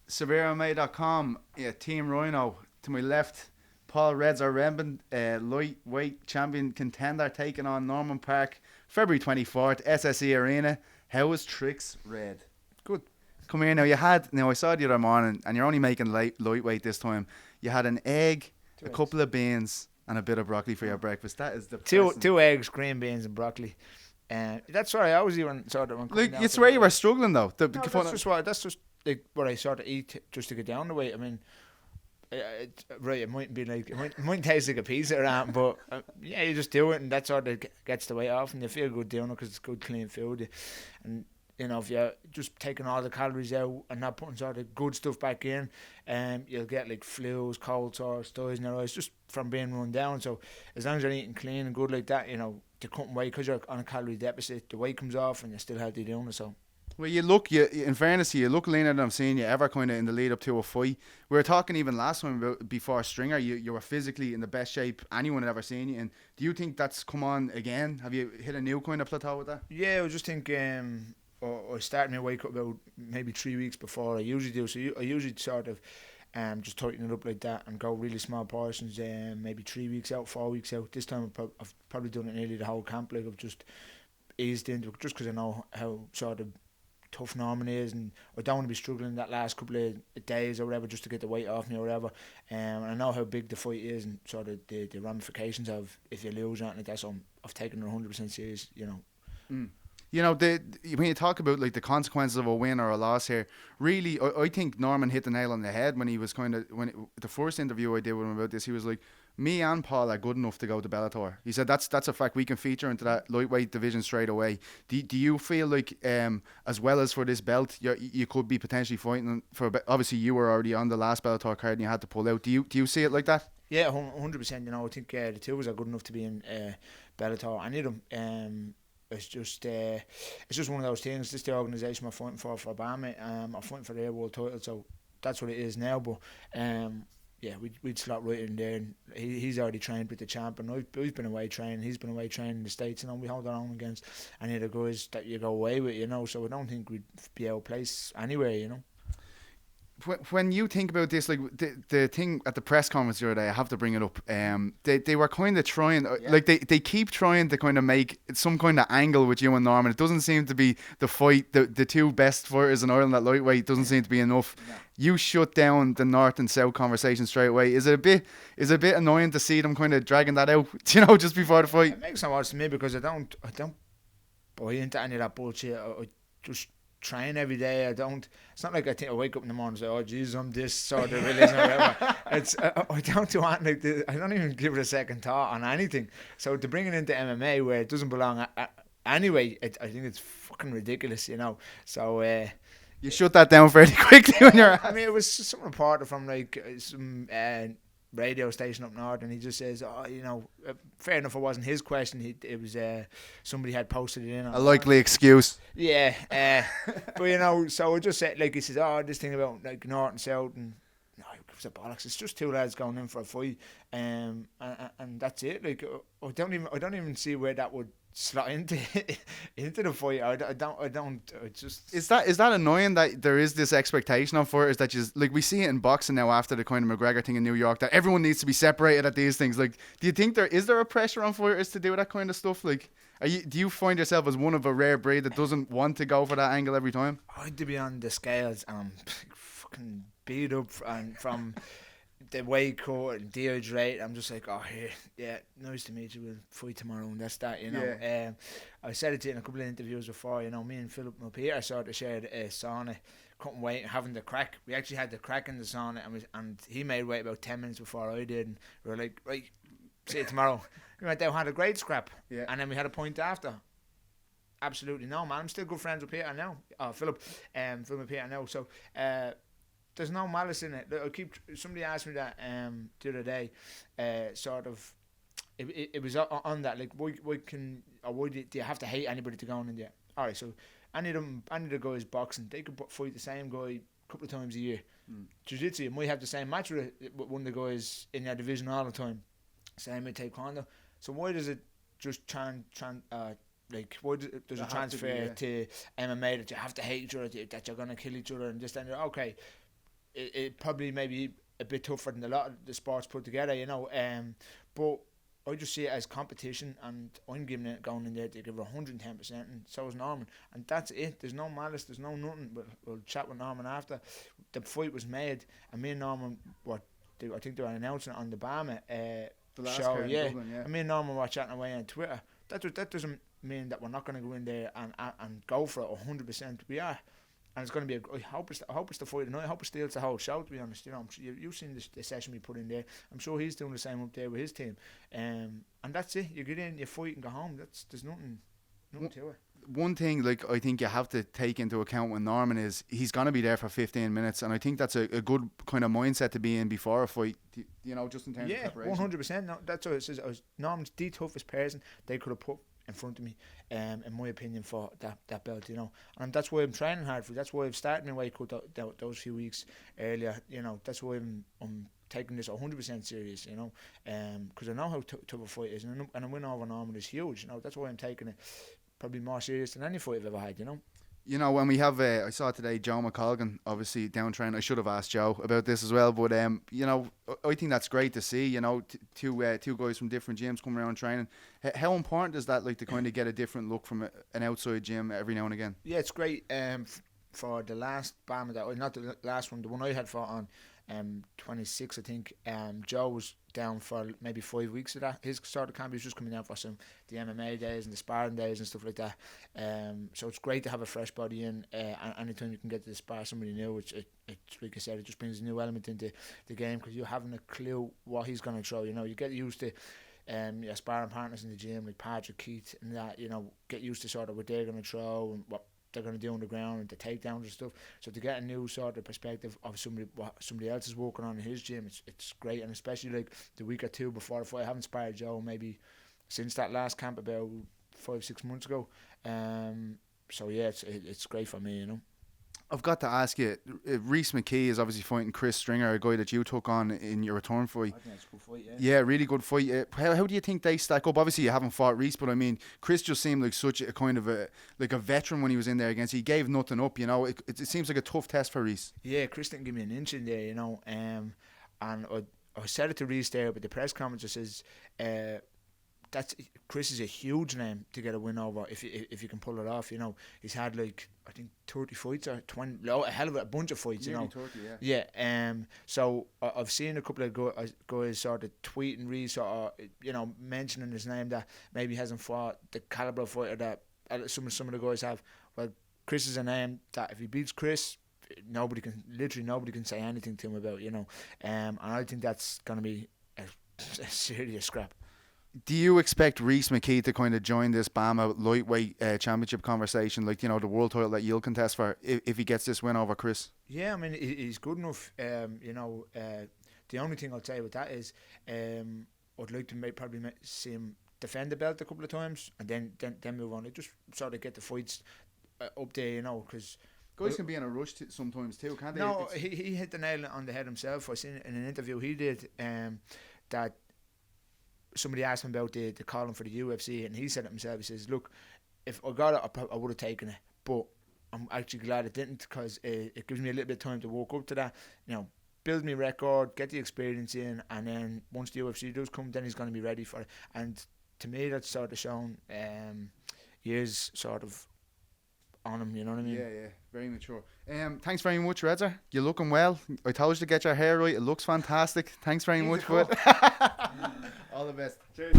SevereMMA.com. Yeah, Team Rhino. To my left, Paul Reds or Redmond, lightweight champion contender, taking on Norman Parke, February 24th, SSE Arena. How was Tricks Red? Good. Come here now. I saw the other morning, and you're only making lightweight this time. You had an egg, a couple of beans, and a bit of broccoli for your breakfast. That is the two eggs, green beans, and broccoli. That's what I always even sort of. Like, you swear you were struggling though. That's just like what I sort of eat just to get down the weight. I mean, it mightn't be like it mightn't taste like a pizza or anything, but yeah, you just do it, and that sort of gets the weight off, and you feel good doing it because it's good, clean food, and. If you're just taking all the calories out and not putting sort of good stuff back in, you'll get like flus, cold sores, styes in your eyes just from being run down. So as long as you're eating clean and good like that, to cutting weight because you're on a calorie deficit, the weight comes off and you're still healthy doing it. So. Well, in fairness, you look leaner than I've seen you ever kind of in the lead up to a fight. We were talking even last time about before Stringer, you were physically in the best shape anyone had ever seen you in. Do you think that's come on again? Have you hit a new kind of plateau with that? Yeah, I just think I started my weight up about maybe 3 weeks before I usually do. So I usually sort of just tighten it up like that and go really small portions, maybe 3 weeks out, 4 weeks out. This time I've probably done it nearly the whole camp. Like I've just eased into it just because I know how sort of tough Norman is, and I don't want to be struggling that last couple of days or whatever just to get the weight off me or whatever. And I know how big the fight is and sort of the ramifications of if you lose anything like that. So I've taken it 100% serious, Mm. When you talk about like the consequences of a win or a loss here, really, I think Norman hit the nail on the head when he was the first interview I did with him about this. He was like, me and Paul are good enough to go to Bellator. He said that's a fact. We can feature into that lightweight division straight away. Do you feel like as well as for this belt, you could be potentially fighting for? Obviously, you were already on the last Bellator card and you had to pull out. Do you see it like that? Yeah, 100%. I think the two of us are good enough to be in Bellator. I need them. It's just one of those things. This is the organisation we're fighting for BAMMA. I'm fighting for their world title, so that's what it is now. But yeah, we'd slot right in there. And he's already trained with the champ, and we've been away training. He's been away training in the States, and we hold our own against any of the guys that you go away with, So I don't think we'd be out of place anywhere, When you think about this, like the thing at the press conference the other day, I have to bring it up. They were kind of trying, like they keep trying to kind of make some kind of angle with you and Norman. It doesn't seem to be the fight. The two best fighters in Ireland at lightweight doesn't seem to be enough. No. You shut down the North and South conversation straight away. Is it a bit annoying to see them kind of dragging that out? Just before the fight. It makes no odds to me because I don't buy into any of that bullshit. I just train every day. It's not like I wake up in the morning and say, oh Jesus, I'm this sort of religion or whatever. I don't do anything like this. I don't even give it a second thought on anything. So to bring it into MMA where it doesn't belong anyway, I think it's fucking ridiculous, So you shut that down fairly quickly when you're. I mean, it was some reporter from like some radio station up north, and he just says, fair enough, it wasn't his question. It was somebody had posted it in on a likely excuse. Yeah, but so I just said, like, he says, this thing about like North and South, and no, it was a bollocks. It's just two lads going in for a fight, and that's it. Like, I don't even see where that would slot into the fight. I don't. It's just. Is that annoying that there is this expectation of fighters that just like we see it in boxing now after the kind of McGregor thing in New York that everyone needs to be separated at these things? Like, do you think there is a pressure on fighters to do that kind of stuff? Like, do you find yourself as one of a rare breed that doesn't want to go for that angle every time? I had to be on the scales and I'm fucking beat up and from. The weight cut and dehydrate. I'm just like, nice to meet you. We'll fight tomorrow, and that's that, Yeah. I said it to you in a couple of interviews before. Me and Philip up here sort of shared a sauna, couldn't wait, having the crack. We actually had the crack in the sauna, and he made weight about 10 minutes before I did, and we were like, right, see you tomorrow. We went down, had a great scrap, and then we had a point after. Absolutely no, man. I'm still good friends with Peter now. Philip up here now. So. There's no malice in it. Somebody asked me that the other day, sort of. It was on that, like, why do you have to hate anybody to go in there? All right, so any of the guys boxing, they could fight the same guy a couple of times a year. Jiu-jitsu, you might have the same match with one of the guys in your division all the time. Same with taekwondo. So why does it just why does it transfer to MMA that you have to hate each other, that you're gonna kill each other and just then okay. it probably maybe a bit tougher than a lot of the sports put together, you know. But I just see it as competition, and I'm giving it going in there to give it 110%, and so is Norman, and that's it. There's no malice, there's no nothing. We'll chat with Norman after the fight was made, and me and Norman I think they were announcing it on the BAMMA The last show, card in Dublin, yeah. And me and Norman were chatting away on Twitter. That doesn't mean that we're not going to go in there and go for it 100%. We are. And it's going to be I hope it's the fight tonight. I hope it steals the whole show, to be honest. You know, I'm sure you've seen the session we put in there. I'm sure he's doing the same up there with his team. And that's it. You get in, you fight, and go home. There's nothing to it. One thing, like, I think you have to take into account with Norman is he's going to be there for 15 minutes, and I think that's a good kind of mindset to be in before a fight, you know, just in terms of preparation. 100%. No, that's what it says. Norman's the toughest person they could have put in front of me, in my opinion, for that belt, you know. And that's why I'm training hard for it. That's why I've started my weight cut those few weeks earlier, you know. That's why I'm taking this 100% serious, you know, because I know how tough a fight is, and a win over Norman is huge, you know. That's why I'm taking it probably more serious than any fight I've ever had, you know. You know, when we have, I saw today Joe McColgan, obviously down training. I should have asked Joe about this as well, but you know, I think that's great to see. You know, two guys from different gyms coming around training. How important is that, like, to kind of get a different look from an outside gym every now and again? Yeah, it's great. For the last BAMMA, not the last one, the one I had fought on 26, I think. Joe was down for maybe 5 weeks of that. His sort of camp, he was just coming down for the MMA days and the sparring days and stuff like that. So it's great to have a fresh body in. Anytime you can get to spar somebody new, it's like I said, it just brings a new element into the game, because you haven't a clue what he's going to throw. You know, you get used to your sparring partners in the gym, like Parke, Keith, and that. You know, get used to sort of what they're going to throw and what they're going to do on the ground and the takedowns and stuff. So to get a new sort of perspective of what somebody else is working on in his gym, it's great. And especially like the week or two before the fight, I haven't sparred Joe maybe since that last camp about 5-6 months ago. So yeah, it's great for me, you know. I've got to ask you, Rhys McKee is obviously fighting Chris Stringer, a guy that you took on in your return fight. I think it's a good fight, yeah. Yeah, really good fight. How do you think they stack up? Obviously, you haven't fought Rhys, but I mean, Chris just seemed like such a kind of a veteran when he was in there against. He gave nothing up, you know. It seems like a tough test for Rhys. Yeah, Chris didn't give me an inch in there, you know. And I said it to Rhys there, but the press conference just says, Chris is a huge name to get a win over if you can pull it off, you know. He's had like, I think 30 fights or 20, a hell of a bunch of fights, you know. 30, yeah. Yeah. So I've seen a couple of guys sort of tweeting Rhys or, you know, mentioning his name that maybe hasn't fought the caliber of fighter that some of the guys have. Well, Chris is a name that if he beats Chris, nobody can say anything to him about, you know. And I think that's going to be a serious scrap. Do you expect Rhys McKee to kind of join this BAMMA lightweight championship conversation, like, you know, the world title that you'll contest for, if he gets this win over Chris? Yeah, I mean, he's good enough. You know, the only thing I'll say with that is I'd like to probably see him defend the belt a couple of times and then move on. Just sort of get the fights up there, you know, because guys can be in a rush sometimes too, can't they? No, he hit the nail on the head himself. I seen in an interview he did that somebody asked him about the calling for the UFC, and he said it himself. He says, look, if I got it, I would have taken it, but I'm actually glad it didn't, because it gives me a little bit of time to work up to that, you know, build my record, get the experience in, and then once the UFC does come, then he's going to be ready for it. And to me, that's sort of shown years sort of on him, you know what I mean? Yeah, very mature. Thanks very much, Redzer. You're looking well. I told you to get your hair right. It looks fantastic. Thanks very much for it. All the best. Cheers.